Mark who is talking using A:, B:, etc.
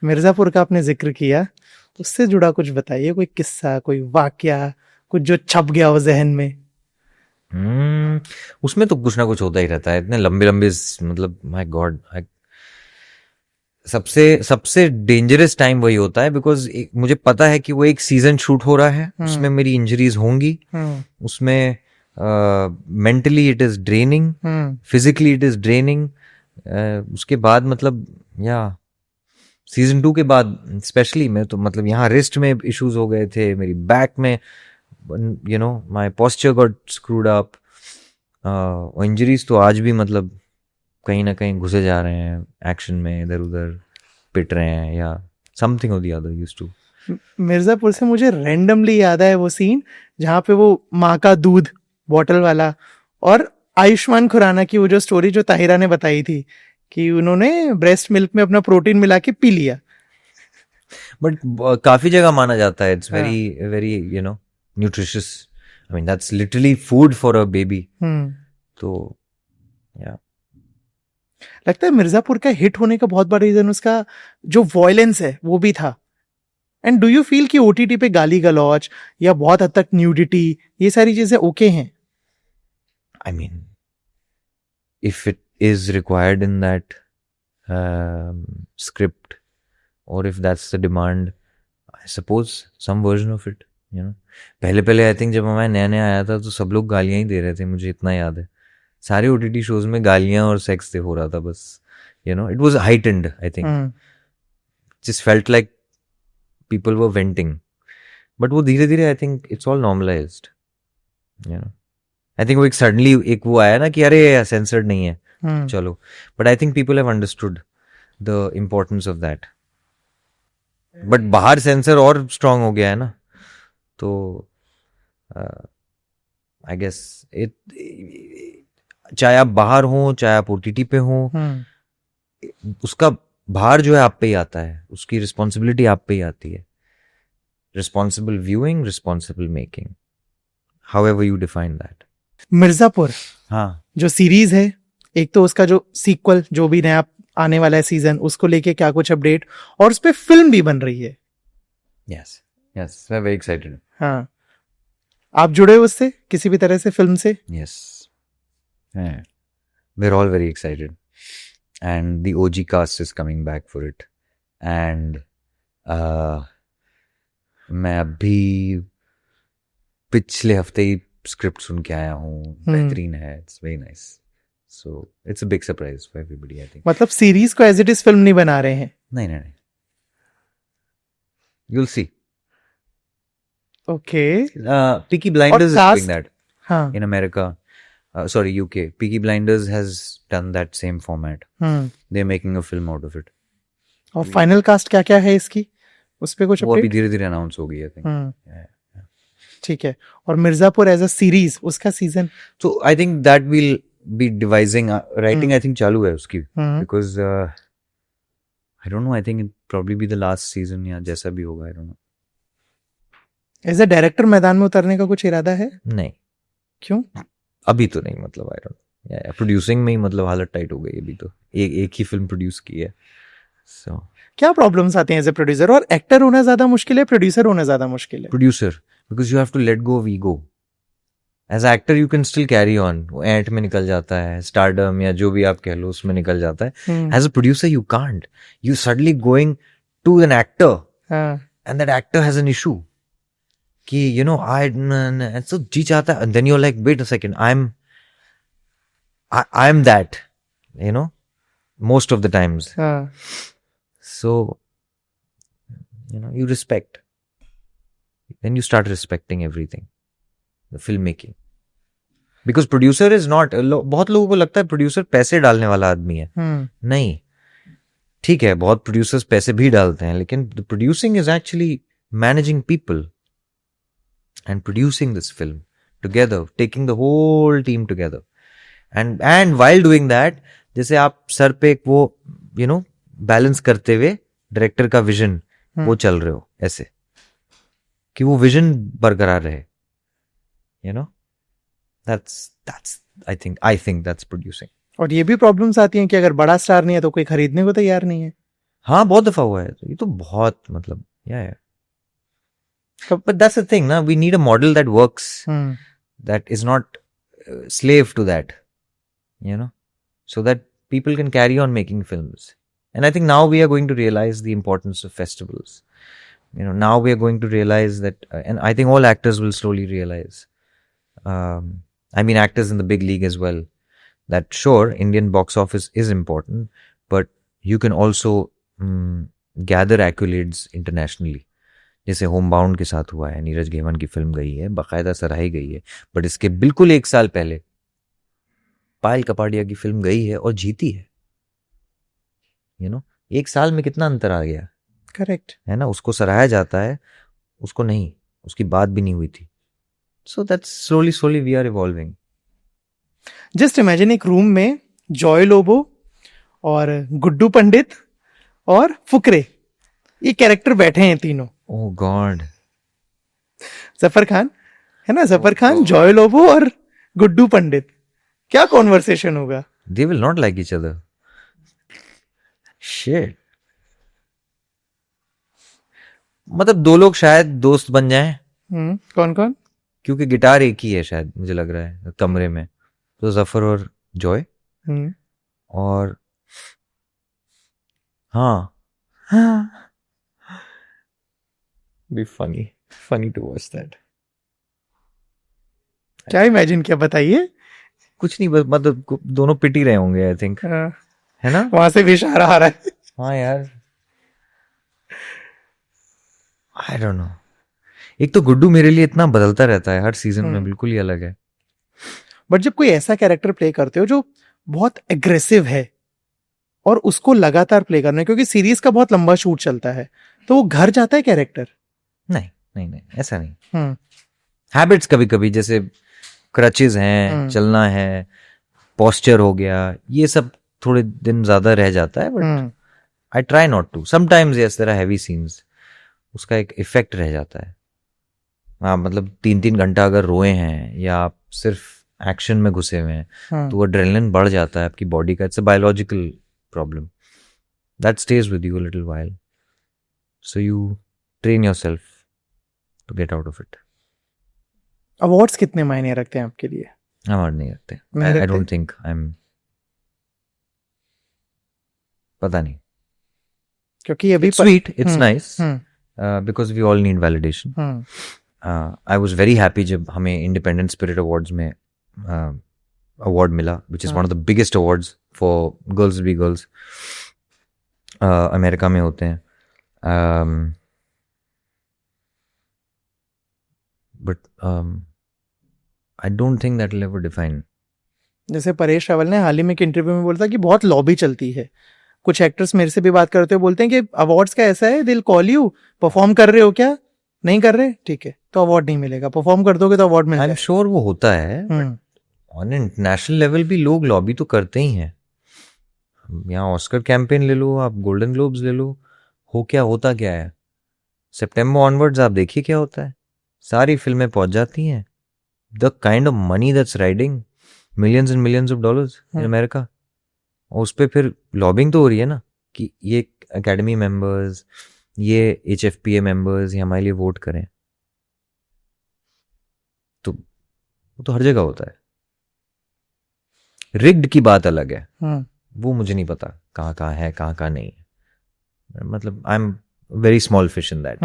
A: मिर्जापुर का आपने जिक्र किया, उससे जुड़ा कुछ बताइए, कोई किस्सा, कोई वाकया, कुछ जो छप गया हो जहन में।
B: उसमें तो कुछ ना कुछ होता ही रहता है, इतने लंबे लंबे, मतलब माय गॉड, सबसे सबसे डेंजरस टाइम वही होता है, बिकॉज मुझे पता है कि वो एक सीजन शूट हो रहा है, उसमें मेरी इंजरीज होंगी, उसमें mentally it is draining, physically it is draining. उसके बाद मतलब या सीजन 2 के बाद स्पेशली मैं तो मतलब यहाँ रिस्ट में इश्यूज हो गए थे, मेरी बैक में, my posture got screwed up, और इंजरीज तो आज भी मतलब कहीं ना कहीं घुसे जा रहे हैं एक्शन में, इधर उधर पिट रहे हैं या समथिंग और the other used to.
A: Mirzapur से मुझे रैंडमली याद है वो सीन जहाँ पे वो माँ का दूध बॉटल वाला, और आयुष्मान खुराना की वो जो स्टोरी जो ताहिरा ने बताई थी कि उन्होंने ब्रेस्ट मिल्क में अपना प्रोटीन मिला के पी लिया।
B: बट काफी जगह माना जाता है it's very very nutritious, I mean that's literally food for a baby. तो या
A: लगता है मिर्जापुर का हिट होने का बहुत बड़ा रीजन उसका जो वॉयलेंस है वो भी था। एंड डू यू फील कि ओटीटी पे गाली गलौज या बहुत हद तक न्यूडिटी ये सारी चीजें ओके हैं?
B: I mean, if it is required in that script, or if that's the demand, I suppose some version of it, पहले आई थिंक जब मैं नया नया आया था तो सब लोग गालियां ही दे रहे थे, मुझे इतना याद है। सारे ओटीटी शोज में गालियां और सेक्स हो रहा था बस, it was heightened, I think just felt like people were venting, but वो धीरे धीरे I think it's all normalised, I think वो एक सडनली एक वो आया ना कि अरे सेंसर्ड नहीं है चलो, but I think people have understood the importance of that. But बाहर सेंसर और स्ट्रांग हो गया है ना, तो आई गेस इट, चाहे आप बाहर हो चाहे आप ओटीटी पे हो, उसका भार जो है आप पे ही आता है, उसकी रिस्पॉन्सिबिलिटी आप पे ही आती है। Responsible viewing, responsible making, however you define that.
A: Mirzapur
B: हाँ,
A: जो सीरीज है, एक तो उसका जो सीक्वल जो भी नया आने वाला है सीजन, उसको लेके क्या कुछ अपडेट, और उस पे फिल्म भी बन रही है।
B: यस यस, मैं वेरी एक्साइटेड।
A: हाँ, आप जुड़े हो उससे किसी भी तरह से फिल्म से?
B: Yes, we're all very excited, and the OG cast is coming back for it, and मैं अभी पिछले हफ्ते ही स्क्रिप्ट सुन के आया हूँ, बेहतरीन है, it's very nice, so it's a big surprise for everybody I think.
A: मतलब सीरीज को एज इट इज फिल्म नहीं बना रहे हैं?
B: नहीं, you'll see.
A: Okay.
B: Peaky Blinders is doing that
A: हाँ
B: in America. Sorry, UK. Peaky Blinders has done that same format. They're making a film out of it.
A: और final cast क्या क्या है इसकी, उस पे कुछ
B: वो अभी
A: अपडेट?
B: धीरे धीरे अनाउंस होगी आई थिंक।
A: ठीक है। और मिर्जापुर एज अ सीरीज, उसका season?
B: So I think that we'll be devising, writing I think चालू है उसकी, because I don't know, I think it probably be the last season या जैसा भी होगा, I don't know.
A: As a director मैदान में उतरने का कुछ इरादा है?
B: नहीं,
A: क्यों?
B: अभी तो नहीं, मतलब आई डोंट, प्रोड्यूसिंग में ही मतलब हालत टाइट हो गई अभी तो, एक ही फिल्म प्रोड्यूस की है, सो
A: क्या प्रॉब्लम्स आते हैं एज ए प्रोड्यूसर? और एक्टर होना ज्यादा मुश्किल है, प्रोड्यूसर होना ज्यादा मुश्किल है?
B: Producer, because you have to let go of ego. As a actor you can still carry on, वो एंट में निकल जाता है, स्टारडम या जो भी आप कह लो उसमें निकल जाता है। As a producer you can't, you suddenly going to an actor and that actor has an issue कि आई so जी चाहता है, and then you're like wait a second, I'm that, most of the times. So you respect, then you start respecting everything, the filmmaking, because producer is not, बहुत लोगों को लगता है producer पैसे डालने वाला आदमी है। नहीं, ठीक है, बहुत प्रोड्यूसर्स पैसे भी डालते हैं, लेकिन the producing is actually managing people and producing this film together, taking the whole team together, and while doing that, जैसे आप सर पे एक वो बैलेंस करते हुए डायरेक्टर का विजन वो चल रहे हो, ऐसे कि वो विजन बरकरार रहे, that's I think that's producing.
A: और ये भी प्रॉब्लम्स आती हैं कि अगर बड़ा स्टार नहीं है तो कोई खरीदने को तैयार नहीं है।
B: हाँ बहुत दफा हुआ है, तो ये तो बहुत मतलब या but that's the thing na, we need a model that works, that is not slave to that, so that people can carry on making films. And I think now we are going to realize the importance of festivals. Now we are going to realize that, and I think all actors will slowly realize, I mean actors in the big league as well, that sure, Indian box office is important, but you can also gather accolades internationally. जैसे home bound के साथ हुआ है, नीरज घेवन की film गई है, बाकायदा सराही गई है, बट इसके बिल्कुल 1 साल पहले पायल कपाड़िया की फिल्म गई है और जीती है. 1 साल में कितना अंतर आ गया.
A: करेक्ट
B: है ना, उसको सराहा जाता है, उसको नहीं, उसकी बात भी नहीं हुई थी. So that's slowly we are evolving.
A: Just imagine एक रूम में जॉय लोबो और गुड्डू पंडित और फुकरे, ये कैरेक्टर बैठे हैं तीनों.
B: ओह गॉड.
A: जफर खान है ना, जफर खान, जॉय लोबो और गुड्डू पंडित, क्या कॉन्वर्सेशन होगा.
B: They will not like each other. Shit. मतलब 2 लोग शायद दोस्त बन जाएं.
A: कौन कौन?
B: क्योंकि गिटार एक ही है शायद, मुझे लग रहा है कमरे में, तो जफर और जॉय. और हाँ be funny to watch that.
A: क्या इमेजिन किया, बताइए.
B: कुछ नहीं, बस मतलब दोनों पिट ही रहे होंगे आई थिंक. है ना,
A: वहां से भी इशारा आ रहा है.
B: हाँ यार, आई डोंट नो. एक तो गुड्डू मेरे लिए इतना बदलता रहता है हर सीजन में, बिल्कुल ही अलग है.
A: बट जब कोई ऐसा कैरेक्टर प्ले करते हो जो बहुत एग्रेसिव है और उसको लगातार प्ले करना है, क्योंकि सीरीज का बहुत लंबा शूट चलता है, तो वो घर जाता है कैरेक्टर.
B: नहीं ऐसा नहीं. हैबिट्स कभी कभी, जैसे क्रचेस हैं, चलना है, पोस्चर हो गया, ये सब थोड़े दिन ज्यादा रह जाता है. But I try not to. Sometimes yes there are heavy scenes, उसका एक इफेक्ट रह जाता है. हाँ, मतलब 3-3 घंटा अगर रोए हैं या आप सिर्फ एक्शन में घुसे हुए हैं, तो एड्रेनलिन बढ़ जाता है आपकी बॉडी का. It's a biological problem that stage with you a little while, so you train yourself to get out of it.
A: Awards कितने मायने रखते हैं आपके लिए?
B: अवार्ड नहीं रखते. I don't think I am, पता नहीं,
A: क्योंकि अभी
B: sweet, it's nice, because we all need validation. I was very happy जब हमें इंडिपेंडेंट स्पिरिट अवार्ड्स में अवार्ड मिला, which is one of the biggest awards for girls be girls. America में होते हैं. But I don't think that will ever define.
A: जैसे परेश रावल ने हाल ही में एक इंटरव्यू में बोला था कि बहुत लॉबी चलती है. कुछ एक्टर्स मेरे से भी बात करते हुए बोलते हैं कि अवार्ड्स का ऐसा है, दिल कॉल यू, परफॉर्म कर रहे हो क्या, नहीं कर रहे, ठीक है, तो अवार्ड नहीं मिलेगा. परफॉर्म कर दोगे तो अवार्ड मिलेगा.
B: आई एम श्योर वो होता है. ऑन इंटरनेशनल लेवल भी लोग लॉबी तो करते ही हैं. यहाँ ऑस्कर कैंपेन ले लो, आप गोल्डन ग्लोब्स ले लो, होता क्या है. सितंबर ऑनवर्ड्स आप देखिए क्या होता है. सारी फिल्में पहुंच जाती हैं. The kind of money that's riding, millions and millions of dollars in America. और उस पर फिर लॉबिंग तो हो रही है ना, कि ये एकेडमी मेंबर्स, ये HFPA मेंबर्स ये हमारे लिए वोट करें. तो वो तो हर जगह होता है. रिग्ड की बात अलग है, वो मुझे नहीं पता कहाँ है, कहाँ नहीं है. मतलब I am very small fish in that.